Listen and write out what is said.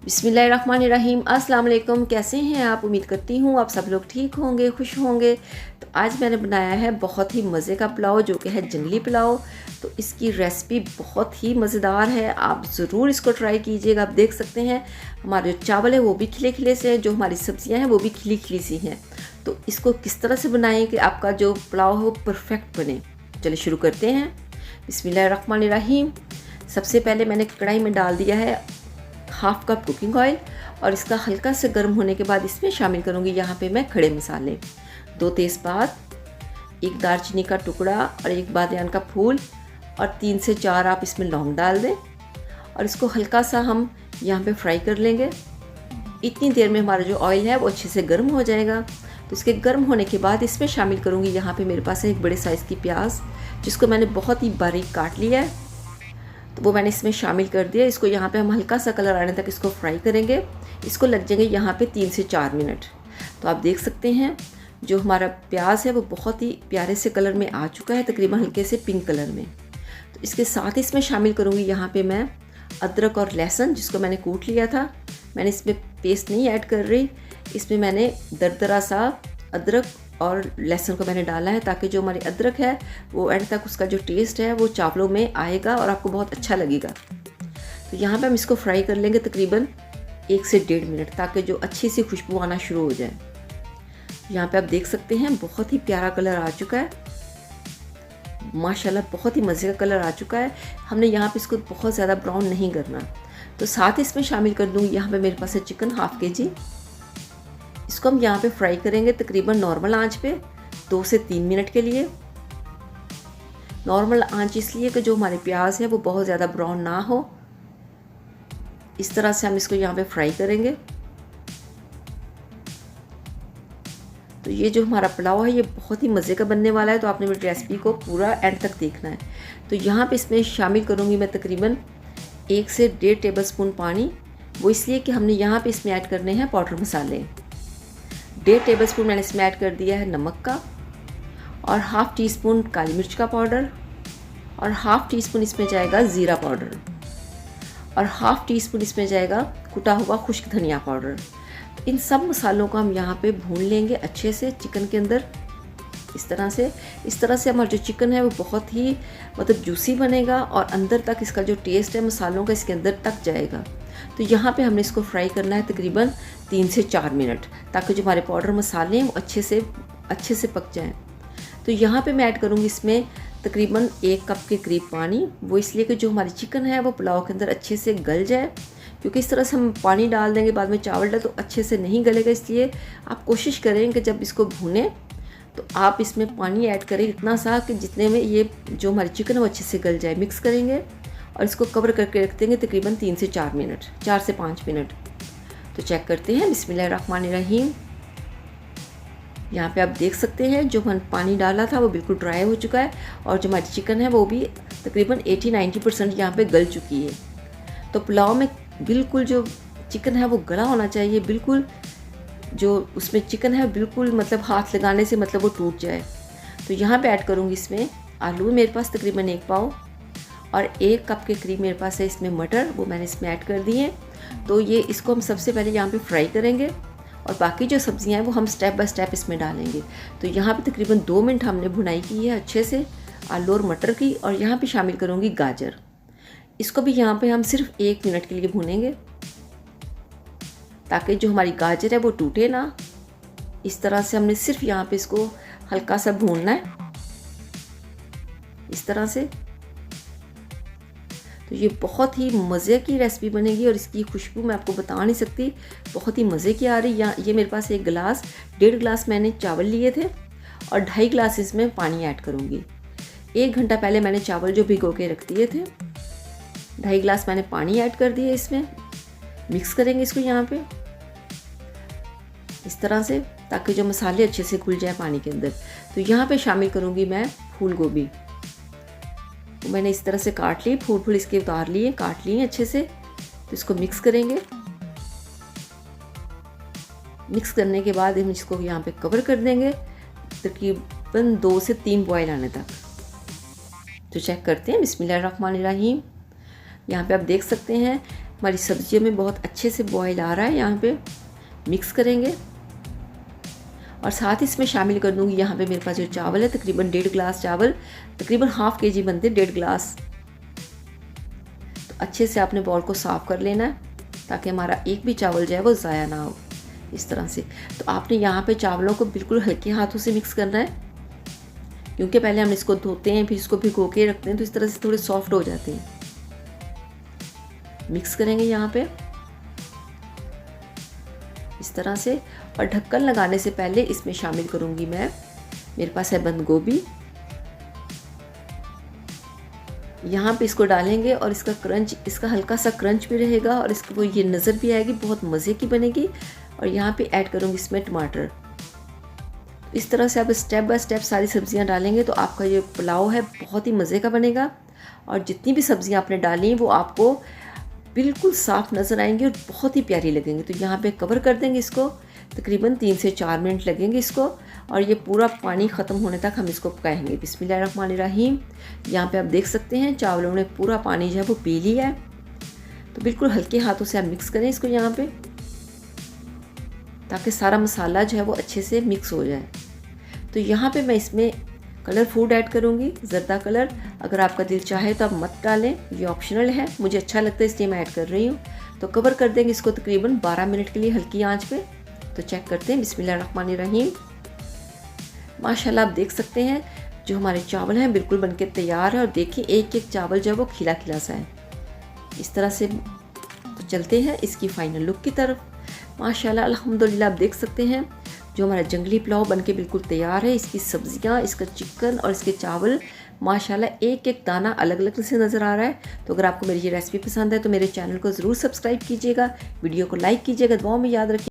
बिस्मिल्लाहिर्रहमानिर्रहीम। अस्सलाम वालेकुम। कैसे हैं आप? उम्मीद करती हूँ आप सब लोग ठीक होंगे, खुश होंगे। तो आज मैंने बनाया है बहुत ही मज़े का पुलाव, जो कि है जंगली पुलाव। तो इसकी रेसिपी बहुत ही मज़ेदार है, आप ज़रूर इसको ट्राई कीजिएगा। आप देख सकते हैं हमारे जो चावल है वो भी खिले खिले से हैं, जो हमारी सब्जियां हैं वो भी खिली खिली सी हैं। तो इसको किस तरह से बनाएं कि आपका जो पुलाव हो परफेक्ट बने। चलिए शुरू करते हैं। बिस्मिल्लाहिर्रहमानिर्रहीम। सबसे पहले मैंने कढ़ाई में डाल दिया है हाफ़ कप कुकिंग ऑयल, और इसका हल्का से गर्म होने के बाद इसमें शामिल करूँगी यहाँ पे मैं खड़े मसाले, 2 तेज़पात, 1 दालचीनी का टुकड़ा और 1 बादियान का फूल, और 3 से 4 आप इसमें लौंग डाल दें, और इसको हल्का सा हम यहाँ पे फ्राई कर लेंगे। इतनी देर में हमारा जो ऑयल है वो अच्छे से गर्म हो जाएगा। तो इसके गर्म होने के बाद इसमें शामिल करूँगी यहाँ पे मेरे पास है एक बड़े साइज़ की प्याज, जिसको मैंने बहुत ही बारीक काट लिया है। तो वो मैंने इसमें शामिल कर दिया। इसको यहाँ पे हम हल्का सा कलर आने तक इसको फ्राई करेंगे। इसको लग जाएंगे यहाँ पे 3 से 4 मिनट। तो आप देख सकते हैं जो हमारा प्याज है वो बहुत ही प्यारे से कलर में आ चुका है, तकरीबन हल्के से पिंक कलर में। तो इसके साथ इसमें शामिल करूँगी यहाँ पे मैं अदरक और लहसुन, जिसको मैंने कूट लिया था। मैंने इसमें पेस्ट नहीं ऐड कर रही, इसमें मैंने दरदरा सा अदरक और लहसुन को मैंने डाला है, ताकि जो हमारी अदरक है वो एंड तक उसका जो टेस्ट है वो चावलों में आएगा और आपको बहुत अच्छा लगेगा। तो यहाँ पे हम इसको फ्राई कर लेंगे तकरीबन 1 से 1.5 मिनट, ताकि जो अच्छी सी खुशबू आना शुरू हो जाए। यहाँ पे आप देख सकते हैं बहुत ही प्यारा कलर आ चुका है, माशाल्लाह बहुत ही मज़े का कलर आ चुका है। हमने यहाँ पे इसको बहुत ज़्यादा ब्राउन नहीं करना। तो साथ इसमें शामिल कर दूँगी यहाँ पे मेरे पास है चिकन हाफ़ kg। इसको हम यहाँ पे फ्राई करेंगे तकरीबन नॉर्मल आंच पे 2 से 3 मिनट के लिए। नॉर्मल आंच इसलिए कि जो हमारे प्याज है वो बहुत ज़्यादा ब्राउन ना हो। इस तरह से हम इसको यहाँ पे फ्राई करेंगे। तो ये जो हमारा पुलाव है ये बहुत ही मज़े का बनने वाला है, तो आपने मेरी रेसिपी को पूरा एंड तक देखना है। तो यहाँ पे इसमें शामिल करूँगी मैं तकरीबन 1 से 1.5 टेबलस्पून पानी। वो इसलिए कि हमने यहाँ पे इसमें ऐड करने हैं पाउडर मसाले। 1.5 टेबलस्पून मैंने इसमें ऐड कर दिया है नमक का, और हाफ़ टी स्पून काली मिर्च का पाउडर, और हाफ़ टी स्पून इसमें जाएगा ज़ीरा पाउडर, और हाफ़ टी स्पून इसमें जाएगा कुटा हुआ खुश्क धनिया पाउडर। इन सब मसालों को हम यहाँ पे भून लेंगे अच्छे से चिकन के अंदर। इस तरह से हमारा जो चिकन है वो बहुत ही मतलब जूसी बनेगा, और अंदर तक इसका जो टेस्ट है मसालों का इसके अंदर तक जाएगा। तो यहाँ पे हमने इसको फ्राई करना है तकरीबन 3 से 4 मिनट, ताकि जो हमारे पाउडर मसाले हैं वो अच्छे से पक जाएं। तो यहाँ पे मैं ऐड करूँगी इसमें तकरीबन 1 कप के करीब पानी। वो इसलिए कि जो हमारी चिकन है वो पुलाव के अंदर अच्छे से गल जाए, क्योंकि इस तरह से हम पानी डाल देंगे बाद में चावल डाल तो अच्छे से नहीं गलेगा। इसलिए आप कोशिश करें कि जब इसको भूनें तो आप इसमें पानी ऐड करें इतना सा कि जितने में ये जो हमारी चिकन है वो अच्छे से गल जाए। मिक्स करेंगे और इसको कवर करके रख देंगे तकरीबन 3 से 4 मिनट, 4 से 5 मिनट। तो चेक करते हैं। बिस्मिल्लाहिर्रहमानिर्रहीम। यहाँ पे आप देख सकते हैं जो हमने पानी डाला था वो बिल्कुल ड्राई हो चुका है, और जो हमारी चिकन है वो भी तकरीबन 80-90% यहाँ पे गल चुकी है। तो पुलाव में बिल्कुल जो चिकन है वो गला होना चाहिए, बिल्कुल जो उसमें चिकन है बिल्कुल मतलब हाथ लगाने से मतलब वो टूट जाए। तो यहाँ पे ऐड करूँगी इसमें आलू, मेरे पास तकरीबन 1 पाव, और 1 कप के करीब मेरे पास है इसमें मटर, वो मैंने इसमें ऐड कर दिए। तो ये इसको हम सबसे पहले यहाँ पे फ्राई करेंगे, और बाकी जो सब्जियाँ हैं वो हम स्टेप बाय स्टेप इसमें डालेंगे। तो यहाँ पे तकरीबन 2 मिनट हमने भुनाई की है अच्छे से आलू और मटर की, और यहाँ पे शामिल करूँगी गाजर। इसको भी यहाँ पे हम सिर्फ 1 मिनट के लिए भूनेंगे, ताकि जो हमारी गाजर है वो टूटे ना। इस तरह से हमने सिर्फ यहाँ पे इसको हल्का सा भूनना है, इस तरह से। तो ये बहुत ही मज़े की रेसिपी बनेगी, और इसकी खुशबू मैं आपको बता नहीं सकती, बहुत ही मज़े की आ रही है। ये मेरे पास 1.5 गिलास मैंने चावल लिए थे, और 2.5 गिलास इसमें पानी ऐड करूँगी। 1 घंटा पहले मैंने चावल जो भिगो के रख दिए थे, 2.5 गिलास मैंने पानी ऐड कर दिया इसमें। मिक्स करेंगे इसको यहाँ पे इस तरह से, ताकि जो मसाले अच्छे से घुल जाए पानी के अंदर। तो यहाँ पे शामिल करूँगी मैं फूल गोभी। तो मैंने इस तरह से काट ली, फूल इसके उतार लिए, काट लिए अच्छे से। तो इसको मिक्स करेंगे। मिक्स करने के बाद हम इसको यहाँ पे कवर कर देंगे तकरीबन 2 से 3 बॉयल आने तक। तो चेक करते हैं। बिस्मिल्लाहिर्रहमानिर्रहीम। यहाँ पे आप देख सकते हैं हमारी सब्जियों में बहुत अच्छे से बॉयल आ रहा है। यहाँ पे मिक्स करेंगे और साथ ही इसमें शामिल कर दूँगी यहाँ पे मेरे पास जो चावल है, तकरीबन 1.5 गिलास चावल, तकरीबन हाफ केजी बनते 1.5 गिलास। तो अच्छे से आपने बॉल को साफ़ कर लेना है ताकि हमारा एक भी चावल जो है वो ज़ाया ना हो, इस तरह से। तो आपने यहाँ पे चावलों को बिल्कुल हल्के हाथों से मिक्स करना है, क्योंकि पहले हम इसको धोते हैं फिर इसको भिगो के रखते हैं, तो इस तरह से थोड़े सॉफ्ट हो जाते हैं। मिक्स करेंगे यहाँ पे इस तरह से, और ढक्कन लगाने से पहले इसमें शामिल करूँगी मैं, मेरे पास है बंद गोभी। यहाँ पे इसको डालेंगे और इसका क्रंच, इसका हल्का सा क्रंच भी रहेगा और इसको वो ये नज़र भी आएगी, बहुत मज़े की बनेगी। और यहाँ पे ऐड करूँगी इसमें टमाटर। इस तरह से आप स्टेप बाय स्टेप सारी सब्जियाँ डालेंगे तो आपका ये पुलाव है बहुत ही मज़े का बनेगा। और जितनी भी सब्जियाँ आपने डाली वो आपको बिल्कुल साफ़ नज़र आएंगी और बहुत ही प्यारी लगेंगी। तो यहाँ पे कवर कर देंगे इसको, तकरीबन 3 से 4 मिनट लगेंगे इसको, और ये पूरा पानी ख़त्म होने तक हम इसको पकाएंगे। बिस्मिल्लाहिर्रहमानिर्रहीम। यहाँ पे आप देख सकते हैं चावलों ने पूरा पानी जो है वो पी लिया है। तो बिल्कुल हल्के हाथों से आप मिक्स करें इसको यहाँ पे, ताकि सारा मसाला जो है वो अच्छे से मिक्स हो जाए। तो यहाँ पे मैं इसमें कलर फूड ऐड करूँगी, ज़रदा कलर। अगर आपका दिल चाहे तो आप मत डालें, ये ऑप्शनल है, मुझे अच्छा लगता है इसलिए मैं ऐड कर रही हूँ। तो कवर कर देंगे इसको तकरीबन 12 मिनट के लिए हल्की आंच पे। तो चेक करते हैं, बिस्मिल्लाहिर्रहमानिर्रहीम। माशाल्लाह आप देख सकते हैं जो हमारे चावल हैं बिल्कुल बनके तैयार है। और देखिए एक एक चावल जो है वो खिला खिला सा है, इस तरह से। तो चलते हैं इसकी फ़ाइनल लुक की तरफ। माशाल्लाह अल्हम्दुलिल्लाह आप देख सकते हैं जो हमारा जंगली पुलाव बनके बिल्कुल तैयार है। इसकी सब्जियां, इसका चिकन और इसके चावल माशाल्लाह एक एक दाना अलग अलग से नज़र आ रहा है। तो अगर आपको मेरी ये रेसिपी पसंद है तो मेरे चैनल को ज़रूर सब्सक्राइब कीजिएगा, वीडियो को लाइक कीजिएगा, दुआओं में याद रखिए।